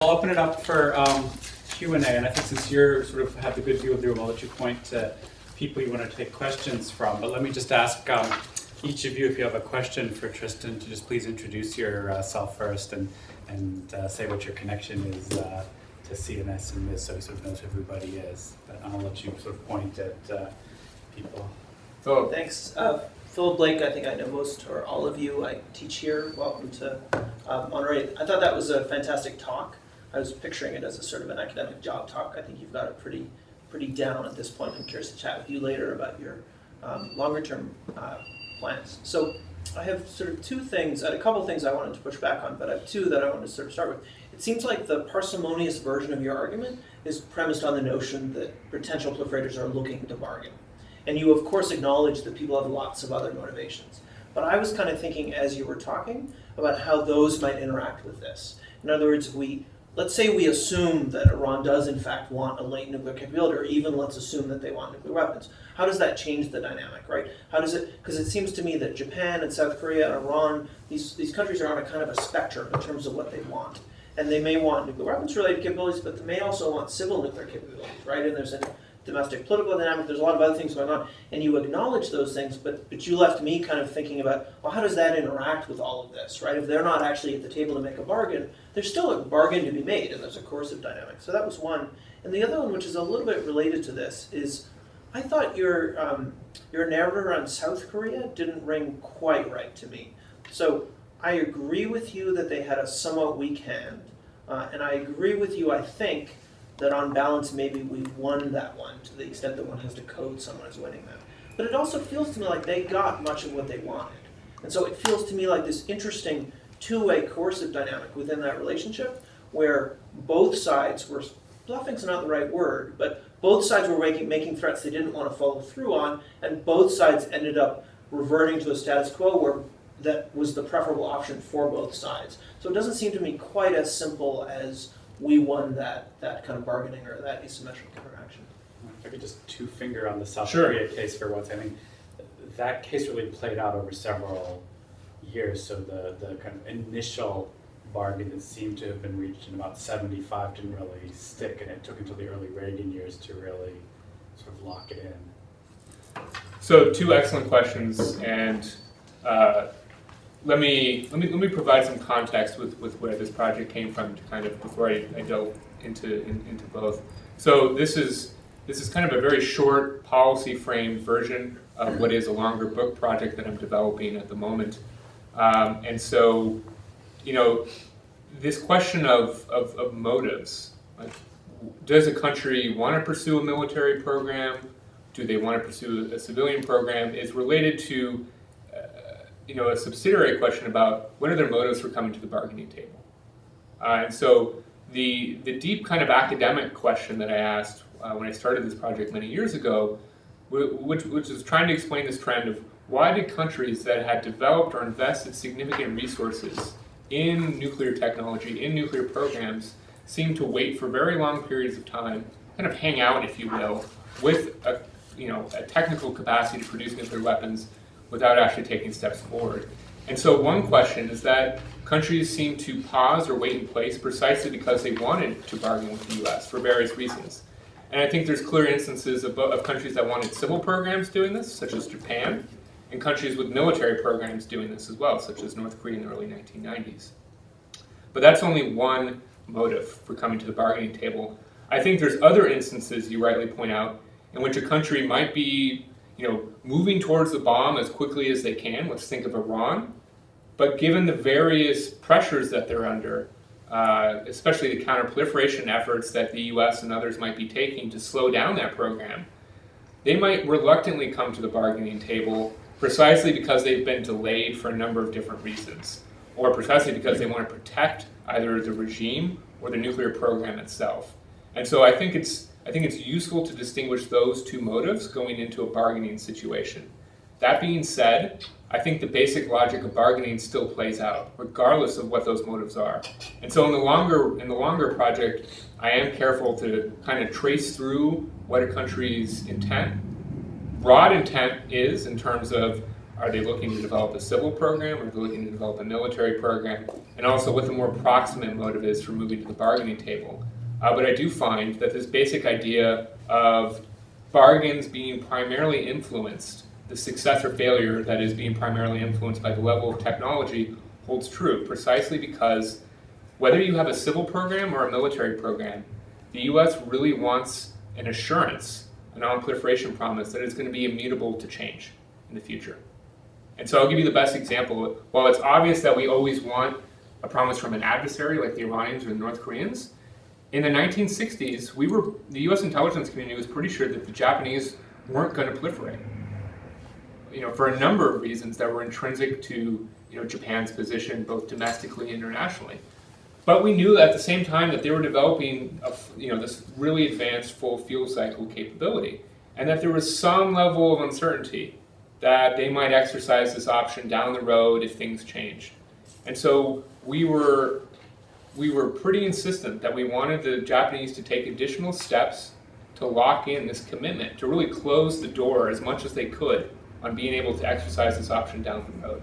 I'll open it up for Q&A, and I think since you're sort of have the good view of the room, I'll let you point to people you want to take questions from. But let me just ask each of you, if you have a question for Tristan, to just please introduce yourself first and say what your connection is to CNS and this, so he sort of knows who everybody is. But I'll let you sort of point at people. Philip. Thanks. Philip Blake, I think I know most or all of you. I teach here. Welcome to Monterey. I thought that was a fantastic talk. I was picturing it as a sort of an academic job talk. I think you've got it pretty down at this point. I'm curious to chat with you later about your longer term plans. So I have sort of two things, a couple things I wanted to push back on, but I have two that I wanted to sort of start with. It seems like the parsimonious version of your argument is premised on the notion that potential proliferators are looking to bargain. And you, of course, acknowledge that people have lots of other motivations. But I was kind of thinking as you were talking about how those might interact with this. In other words, let's say we assume that Iran does in fact want a latent nuclear capability, or even let's assume that they want nuclear weapons. How does that change the dynamic, right? How does it, because it seems to me that Japan and South Korea and Iran, these countries are on a kind of a spectrum in terms of what they want. And they may want nuclear weapons related capabilities, but they may also want civil nuclear capabilities, right? And there's a domestic political dynamic, there's a lot of other things going on, and you acknowledge those things, but you left me kind of thinking about, well, how does that interact with all of this, right? If they're not actually at the table to make a bargain, there's still a bargain to be made, and there's a coercive dynamic. So that was one. And the other one, which is a little bit related to this, is I thought your narrative around South Korea didn't ring quite right to me. So I agree with you that they had a somewhat weak hand, and I agree with you, I think, that on balance, maybe we won that one to the extent that one has to code someone as winning that. But it also feels to me like they got much of what they wanted. And so it feels to me like this interesting two-way coercive dynamic within that relationship where both sides were, bluffing's not the right word, but both sides were making threats they didn't want to follow through on, and both sides ended up reverting to a status quo where that was the preferable option for both sides. So it doesn't seem to me quite as simple as we won that kind of bargaining or that asymmetrical interaction. If I could just two finger on the South Korea case for once. I think that case really played out over several years. So the kind of initial bargain that seemed to have been reached in about 75 didn't really stick, and it took until the early Reagan years to really sort of lock it in. So two excellent questions, and let me provide some context with where this project came from to kind of before I delve into both. So this is kind of a very short policy framed version of what is a longer book project that I'm developing at the moment. And so, this question of motives, like, does a country want to pursue a military program? Do they want to pursue a civilian program? Is related to a subsidiary question about what are their motives for coming to the bargaining table. And so the deep kind of academic question that I asked when I started this project many years ago, which is trying to explain this trend of why did countries that had developed or invested significant resources in nuclear technology, in nuclear programs, seem to wait for very long periods of time, kind of hang out, if you will, with a technical capacity to produce nuclear weapons without actually taking steps forward. And so one question is that countries seem to pause or wait in place precisely because they wanted to bargain with the US for various reasons. And I think there's clear instances of countries that wanted civil programs doing this, such as Japan, and countries with military programs doing this as well, such as North Korea in the early 1990s. But that's only one motive for coming to the bargaining table. I think there's other instances, you rightly point out, in which a country might be moving towards the bomb as quickly as they can. Let's think of Iran. But given the various pressures that they're under, especially the counter-proliferation efforts that the US and others might be taking to slow down that program, they might reluctantly come to the bargaining table precisely because they've been delayed for a number of different reasons, or precisely because they want to protect either the regime or the nuclear program itself. And so I think it's useful to distinguish those two motives going into a bargaining situation. That being said, I think the basic logic of bargaining still plays out, regardless of what those motives are. And so in the longer project, I am careful to kind of trace through what a country's intent, broad intent is in terms of Are they looking to develop a civil program? Are they looking to develop a military program? And also what the more proximate motive is for moving to the bargaining table. But I do find that this basic idea of bargains being primarily influenced, the success or failure that is being primarily influenced by the level of technology, holds true, precisely because whether you have a civil program or a military program, the US really wants an assurance, a non-proliferation promise that it's going to be immutable to change in the future. And so I'll give you the best example. While it's obvious that we always want a promise from an adversary like the Iranians or the North Koreans, in the 1960s, the US intelligence community was pretty sure that the Japanese weren't going to proliferate. For a number of reasons that were intrinsic to Japan's position both domestically and internationally. But we knew at the same time that they were developing this really advanced full fuel cycle capability, and that there was some level of uncertainty that they might exercise this option down the road if things changed. And so we were pretty insistent that we wanted the Japanese to take additional steps to lock in this commitment, to really close the door as much as they could on being able to exercise this option down the road.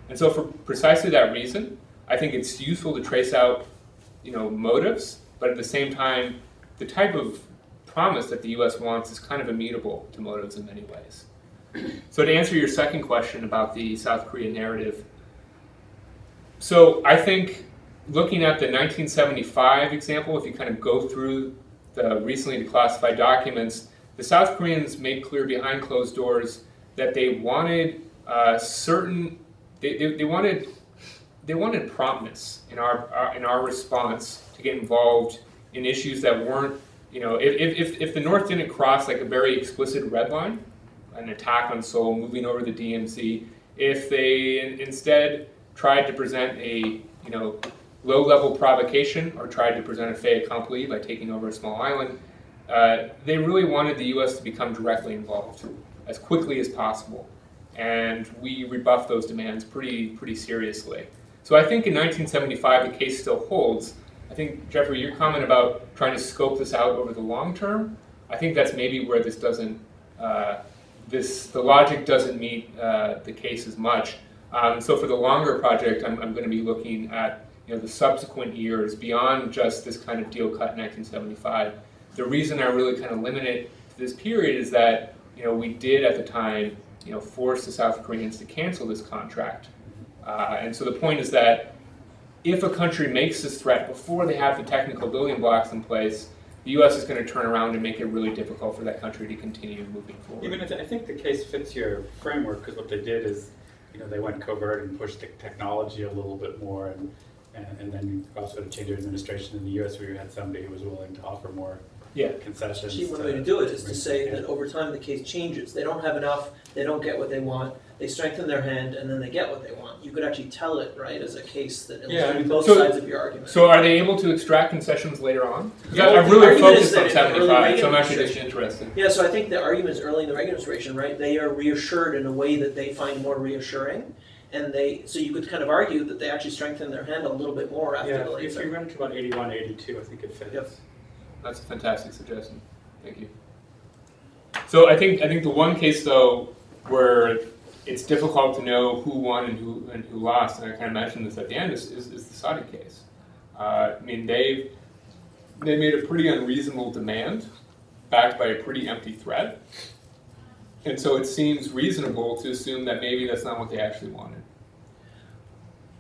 And so for precisely that reason, I think it's useful to trace out motives, but at the same time, the type of promise that the US wants is kind of immutable to motives in many ways. So to answer your second question about the South Korean narrative, so I think looking at the 1975 example, if you kind of go through the recently declassified documents, the South Koreans made clear behind closed doors that they wanted they wanted promptness in our response to get involved in issues that weren't, if the North didn't cross like a very explicit red line, an attack on Seoul, moving over the DMZ, if they instead tried to present a low-level provocation or tried to present a fait accompli by taking over a small island, they really wanted the U.S. to become directly involved as quickly as possible, and we rebuffed those demands pretty seriously. So I think in 1975 the case still holds. I think, Jeffrey, your comment about trying to scope this out over the long term, I think that's maybe where this doesn't, the logic doesn't meet the case as much. So for the longer project, I'm going to be looking at the subsequent years beyond just this kind of deal cut in 1975. The reason I really kind of limit it to this period is that we did at the time force the South Koreans to cancel this contract. And so the point is that if a country makes this threat before they have the technical building blocks in place, the U.S. is going to turn around and make it really difficult for that country to continue moving forward. Even if I think the case fits your framework, because what they did is, they went covert and pushed the technology a little bit more, and then you also had a change of administration in the U.S. where you had somebody who was willing to offer more concessions. Actually, one way to do it is to say that over time the case changes. They don't have enough, they don't get what they want, they strengthen their hand, and then they get what they want. You could actually tell it, right, as a case that illustrates both sides of your argument. So are they able to extract concessions later on? Yeah, I've really focused on in 75, so I'm actually just interested. Yeah, so I think the argument is early in the Reagan administration, right? They are reassured in a way that they find more reassuring. And so you could kind of argue that they actually strengthen their hand a little bit more after the later. If you run into about 81, 82, I think it fits. Yep. That's a fantastic suggestion. Thank you. So I think the one case though where it's difficult to know who won and who lost, and I kind of mentioned this at the end, is the Saudi case. They made a pretty unreasonable demand, backed by a pretty empty threat, and so it seems reasonable to assume that maybe that's not what they actually wanted.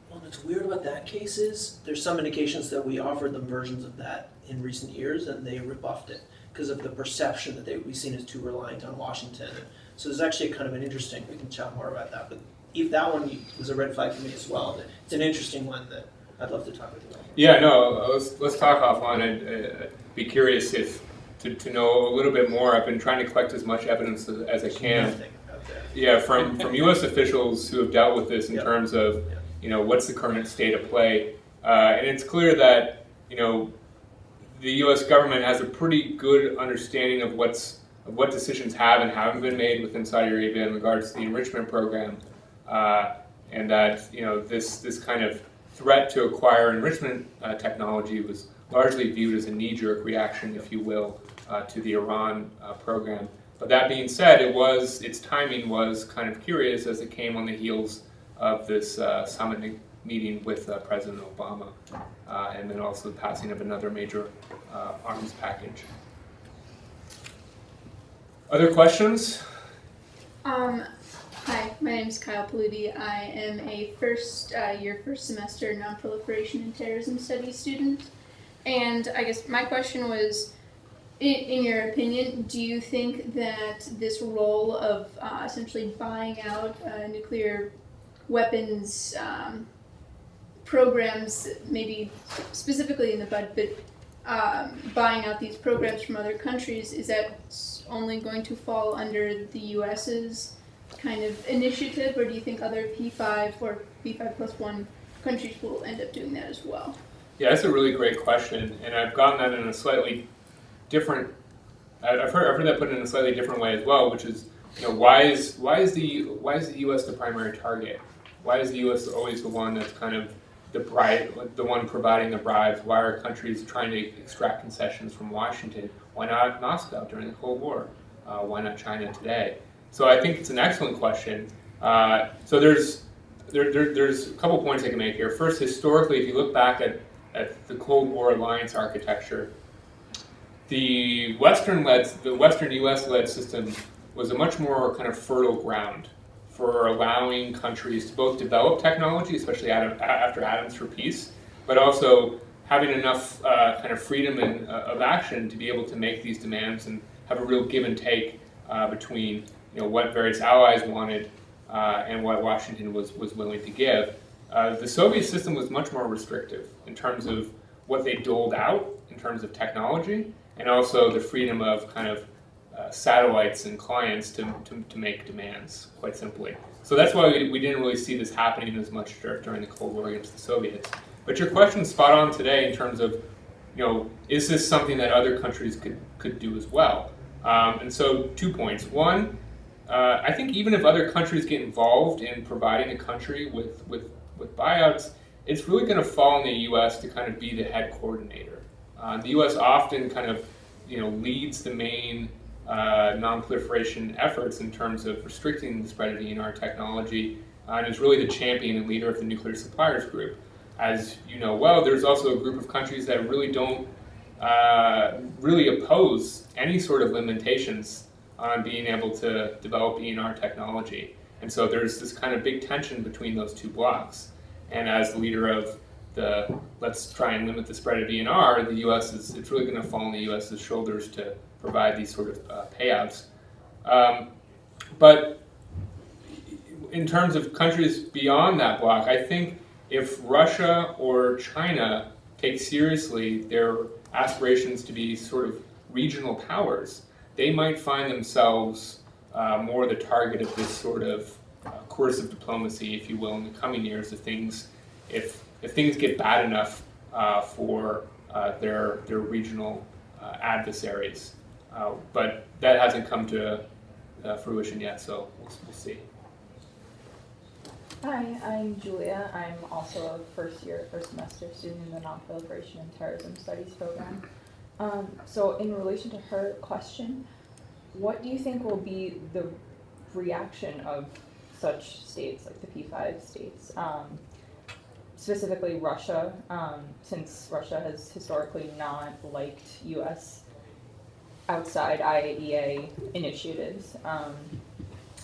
Well, what's weird about that case is there's some indications that we offered them versions of that in recent years, and they rebuffed it because of the perception that they would be seen as too reliant on Washington. So there's actually kind of an interesting, we can chat more about that, but if that one was a red flag for me as well. It's an interesting one that I'd love to talk with you about. Yeah, no, let's talk offline. I'd be curious to know a little bit more. I've been trying to collect as much evidence as I can. Yeah, from U.S. officials who have dealt with this in terms of, what's the current state of play. And it's clear that, the U.S. government has a pretty good understanding of what decisions have and haven't been made within Saudi Arabia in regards to the enrichment program, and that this kind of threat to acquire enrichment technology was largely viewed as a knee-jerk reaction, if you will, to the Iran program. But that being said, its timing was kind of curious as it came on the heels of this summit meeting with President Obama, and then also the passing of another major arms package. Other questions? Hi, my name is Kyle Paludi. I am a first semester non-proliferation and terrorism studies student. And I guess my question was, in your opinion, do you think that this role of essentially buying out nuclear weapons programs, maybe specifically in the Bud, but buying out these programs from other countries, is that only going to fall under the U.S.'s kind of initiative, or do you think other P5 or P5+1 countries will end up doing that as well? Yeah, that's a really great question, and I've gotten that in a slightly different. I've heard that put in a slightly different way as well, which is, why is the U.S. the primary target? Why is the U.S. always the one that's kind of the one providing the bribes? Why are countries trying to extract concessions from Washington? Why not Moscow during the Cold War? Why not China today? So I think it's an excellent question. So there's a couple points I can make here. First, historically, if you look back at the Cold War alliance architecture, the Western U.S.-led system was a much more kind of fertile ground for allowing countries to both develop technology, especially after Atoms for Peace, but also having enough kind of freedom of action to be able to make these demands and have a real give and take between what various allies wanted and what Washington was willing to give. The Soviet system was much more restrictive in terms of what they doled out in terms of technology, and also the freedom of kind of satellites and clients to make demands, quite simply. So that's why we didn't really see this happening as much during the Cold War against the Soviets. But your question's spot on today in terms of, is this something that other countries could do as well? And so 2 points. One, I think even if other countries get involved in providing a country with buyouts, it's really going to fall on the U.S. to kind of be the head coordinator. The U.S. often kind of leads the main non-proliferation efforts in terms of restricting the spread of DNR technology, and is really the champion and leader of the nuclear suppliers group. As you know well, there's also a group of countries that really don't really oppose any sort of limitations on being able to develop ENR technology. And so there's this kind of big tension between those two blocks. And as the leader of the let's try and limit the spread of ENR, the U.S. it's really going to fall on the U.S.'s shoulders to provide these sort of payouts. But in terms of countries beyond that bloc, I think if Russia or China take seriously their aspirations to be sort of regional powers, they might find themselves more the target of this sort of course of diplomacy, if you will, in the coming years. If things get bad enough for their regional adversaries, but that hasn't come to fruition yet, so we'll see. Hi, I'm Julia. I'm also a first semester student in the Nonproliferation and Terrorism Studies program. So in relation to her question, what do you think will be the reaction of such states, like the P5 states, specifically Russia, since Russia has historically not liked U.S. outside IAEA initiatives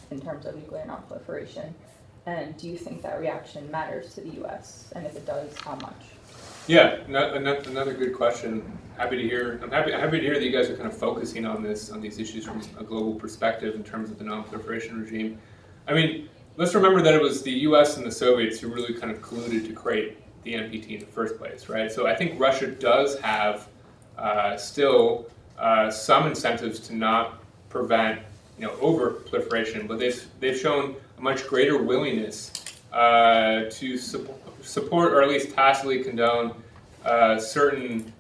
in terms of nuclear nonproliferation? And do you think that reaction matters to the U.S.? And if it does, how much? Yeah, another good question. Happy to hear. I'm happy to hear that you guys are kind of focusing on these issues from a global perspective in terms of the non-proliferation regime. I mean, let's remember that it was the U.S. and the Soviets who really kind of colluded to create the NPT in the first place, right? So I think Russia does have still some incentives to not prevent over proliferation, but they've shown a much greater willingness to support or at least tacitly condone certain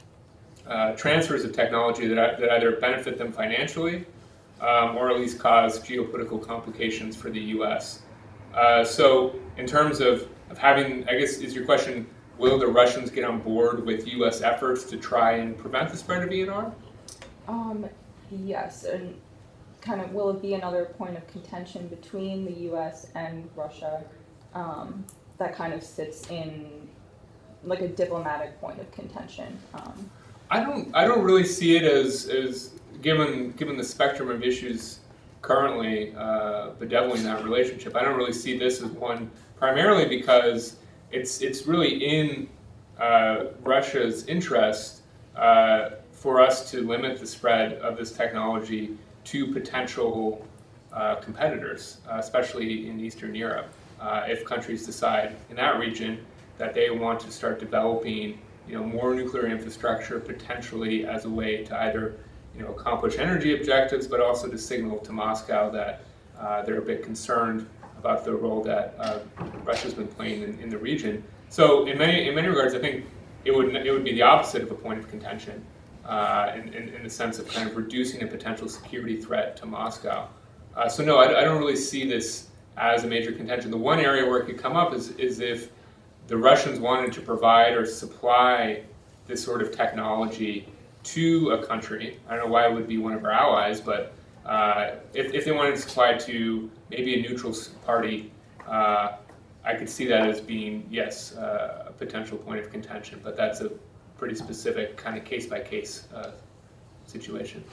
transfers of technology that either benefit them financially or at least cause geopolitical complications for the U.S. So in terms of having, I guess, is your question, will the Russians get on board with U.S. efforts to try and prevent the spread of ENR? Yes, and kind of, will it be another point of contention between the U.S. and Russia that kind of sits in like a diplomatic point of contention? I don't really see it as given the spectrum of issues currently bedeviling that relationship. I don't really see this as one, primarily because it's really in Russia's interest for us to limit the spread of this technology to potential competitors, especially in Eastern Europe. If countries decide in that region that they want to start developing, more nuclear infrastructure, potentially as a way to either, accomplish energy objectives, but also to signal to Moscow that they're a bit concerned about the role that Russia's been playing in the region. So in many regards, I think it would be the opposite of a point of contention, in the sense of kind of reducing a potential security threat to Moscow. So no, I don't really see this as a major contention. The one area where it could come up is if the Russians wanted to provide or supply this sort of technology to a country. I don't know why it would be one of our allies, but if they wanted to supply to maybe a neutral party, I could see that as being, yes, a potential point of contention, but that's a pretty specific kind of case-by-case situation.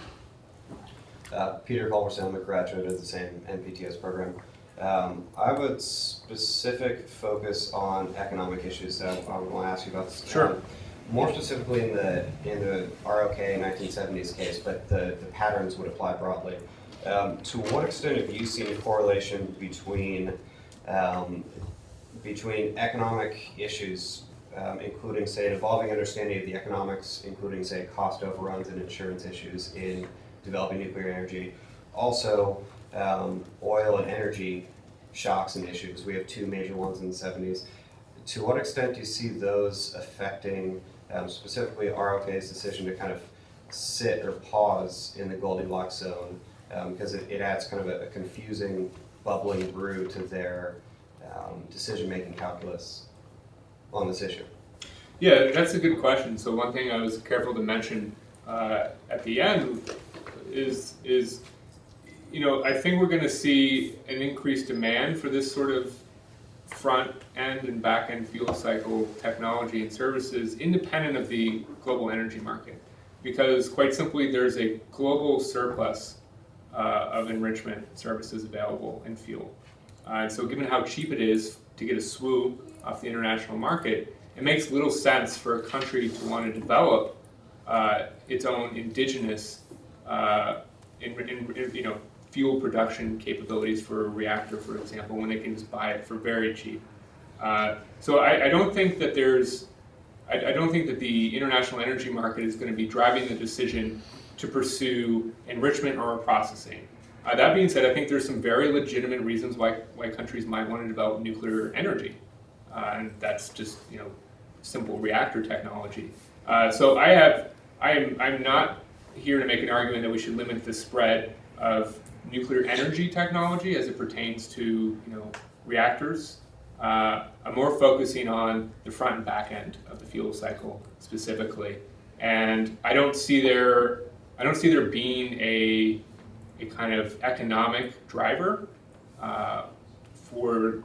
Peter Culverson, I'm a graduate of the same NPTS program. I have a specific focus on economic issues that I would want to ask you about. Sure. More specifically in the ROK 1970s case, but the patterns would apply broadly. To what extent have you seen a correlation between economic issues, including, say, an evolving understanding of the economics, including, say, cost overruns and insurance issues in developing nuclear energy, also oil and energy shocks and issues? We have two major ones in the 70s. To what extent do you see those affecting specifically ROK's decision to kind of sit or pause in the Goldilocks zone, because it adds kind of a confusing, bubbling brew to their decision-making calculus on this issue? Yeah, that's a good question. So one thing I was careful to mention at the end is I think we're going to see an increased demand for this sort of front end and back end fuel cycle technology and services independent of the global energy market, because quite simply there's a global surplus of enrichment services available in fuel. And so given how cheap it is to get a SWU off the international market, it makes little sense for a country to want to develop its own indigenous fuel production capabilities for a reactor, for example, when they can just buy it for very cheap. So I don't think that I don't think that the international energy market is going to be driving the decision to pursue enrichment or processing. That being said, I think there's some very legitimate reasons why countries might want to develop nuclear energy, and that's just simple reactor technology. So I'm not here to make an argument that we should limit the spread of nuclear energy technology as it pertains to reactors. I'm more focusing on the front and back end of the fuel cycle specifically, and I don't see there being a kind of economic driver for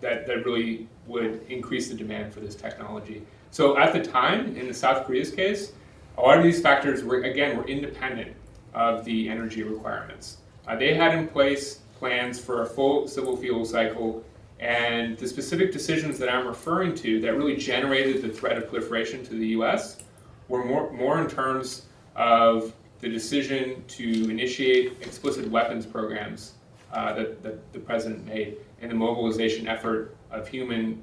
that really would increase the demand for this technology. So at the time, in the South Korea's case, a lot of these factors were independent of the energy requirements. They had in place plans for a full civil fuel cycle, and the specific decisions that I'm referring to that really generated the threat of proliferation to the US were more in terms of the decision to initiate explicit weapons programs that the president made, and the mobilization effort of human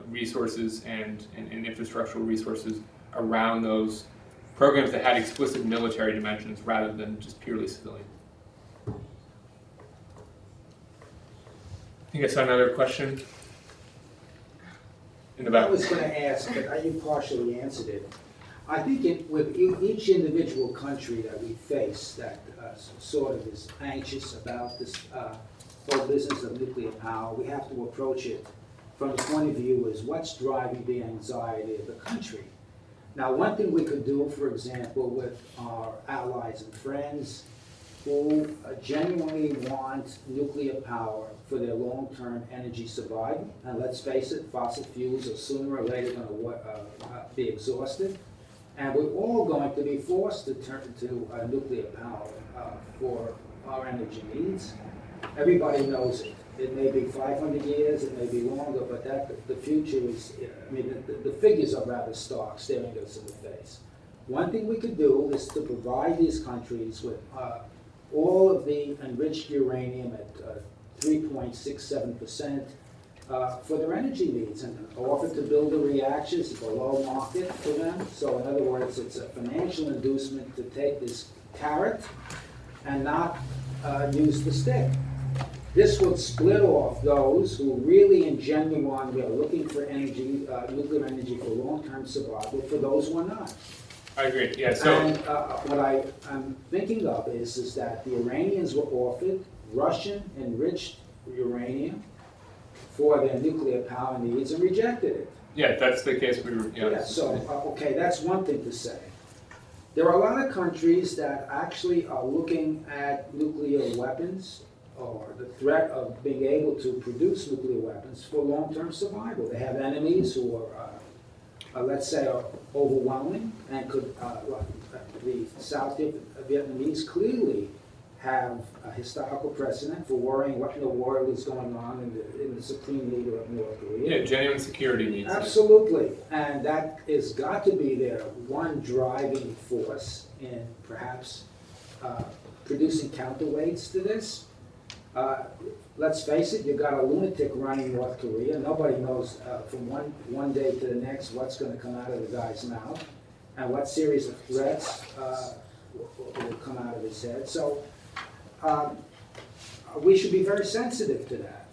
resources and infrastructural resources around those programs that had explicit military dimensions rather than just purely civilian. I think I saw another question in the back. I was going to ask, but you partially answered it. I think with each individual country that we face that sort of is anxious about this whole business of nuclear power, we have to approach it from the point of view is what's driving the anxiety of the country. Now, one thing we could do, for example, with our allies and friends who genuinely want nuclear power for their long-term energy survival. And let's face it, fossil fuels are sooner or later going to be exhausted. And we're all going to be forced to turn to nuclear power for our energy needs. Everybody knows it. It may be 500 years, it may be longer, but the future is, I mean, the figures are rather stark, staring us in the face. One thing we could do is to provide these countries with all of the enriched uranium at 3.67% for their energy needs, and offer to build the reactors below market for them. So in other words, it's a financial inducement to take this carrot and not use the stick. This would split off those who really in genuine are looking for energy, nuclear energy for long-term survival, for those who are not. I agree, yeah, so. And what I'm thinking of is that the Iranians were offered Russian enriched uranium for their nuclear power needs and rejected it. Yeah, that's the case we were, Yeah, so, okay, that's one thing to say. There are a lot of countries that actually are looking at nuclear weapons or the threat of being able to produce nuclear weapons for long-term survival. They have enemies who are, let's say, are overwhelming and could, the South Vietnamese clearly have a historical precedent for worrying what in the world is going on in the supreme leader of North Korea. yeah, genuine security needs. Absolutely, and that has got to be their one driving force in perhaps producing counterweights to this. Let's face it, you've got a lunatic running North Korea. Nobody knows from one day to the next what's going to come out of the guy's mouth and what series of threats will come out of his head. So we should be very sensitive to that.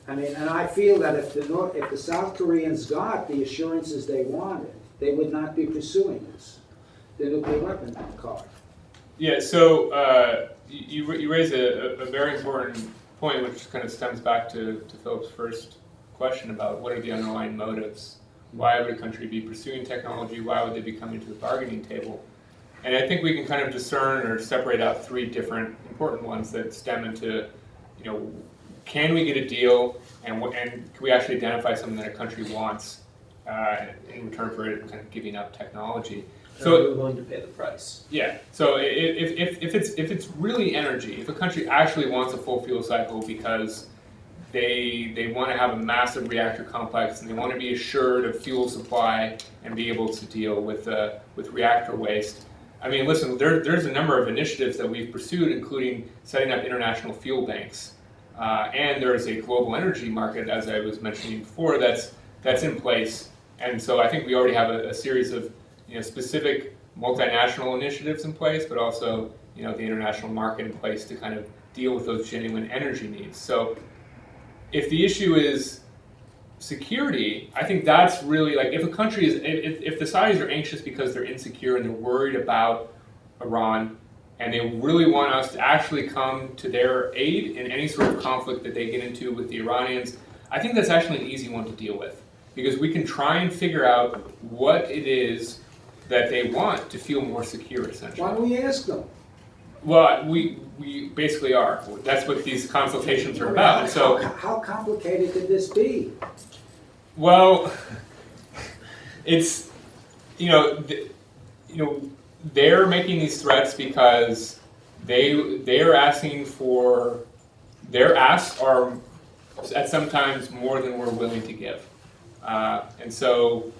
I mean, and I feel that if the South Koreans got the assurances they wanted, they would not be pursuing this, the nuclear weapon card. Yeah, so you raise a very important point, which kind of stems back to Philip's first question about what are the underlying motives. Why would a country be pursuing technology? Why would they be coming to the bargaining table? And I think we can kind of discern or separate out three different important ones that stem into, can we get a deal, and can we actually identify something that a country wants in return for it kind of giving up technology? So we're willing to pay the price. Yeah. So if it's really energy, if a country actually wants a full fuel cycle because they want to have a massive reactor complex and they want to be assured of fuel supply and be able to deal with reactor waste. I mean, listen, there's a number of initiatives that we've pursued, including setting up international fuel banks, and there's a global energy market, as I was mentioning before, that's in place. And so I think we already have a series of specific multinational initiatives in place, but also the international market in place to kind of deal with those genuine energy needs. So if the issue is security, I think that's really like if a country is, if the Saudis are anxious because they're insecure and they're worried about Iran, and they really want us to actually come to their aid in any sort of conflict that they get into with the Iranians, I think that's actually an easy one to deal with, because we can try and figure out what it is that they want to feel more secure, essentially. Why don't we ask them? Well, we basically are. That's what these consultations are about. So, how complicated could this be? well, it's they're making these threats because they're asking for, their asks are at sometimes more than we're willing to give, and so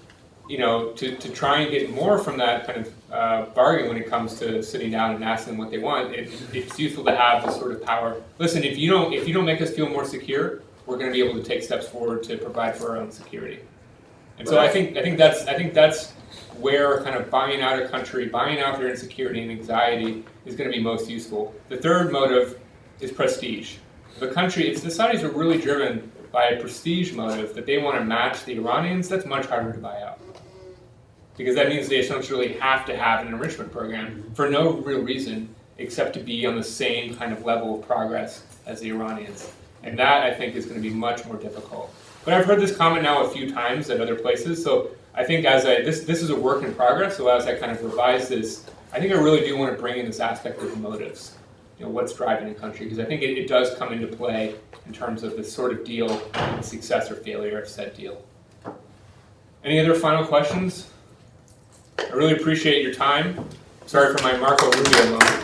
to try and get more from that kind of bargain when it comes to sitting down and asking what they want, it's useful to have this sort of power. Listen, if you don't make us feel more secure, we're going to be able to take steps forward to provide for our own security. And so I think that's where kind of buying out a country, buying out their insecurity and anxiety is going to be most useful. The third motive is prestige. If the Saudis are really driven by a prestige motive that they want to match the Iranians, that's much harder to buy out. Because that means they essentially have to have an enrichment program for no real reason except to be on the same kind of level of progress as the Iranians. And that, I think, is going to be much more difficult. But I've heard this comment now a few times at other places, so I think this is a work in progress, so as I kind of revise this, I think I really do want to bring in this aspect of motives. what's driving a country, because I think it does come into play in terms of the sort of deal, the success or failure of said deal. Any other final questions? I really appreciate your time. Sorry for my Marco Rubio moment.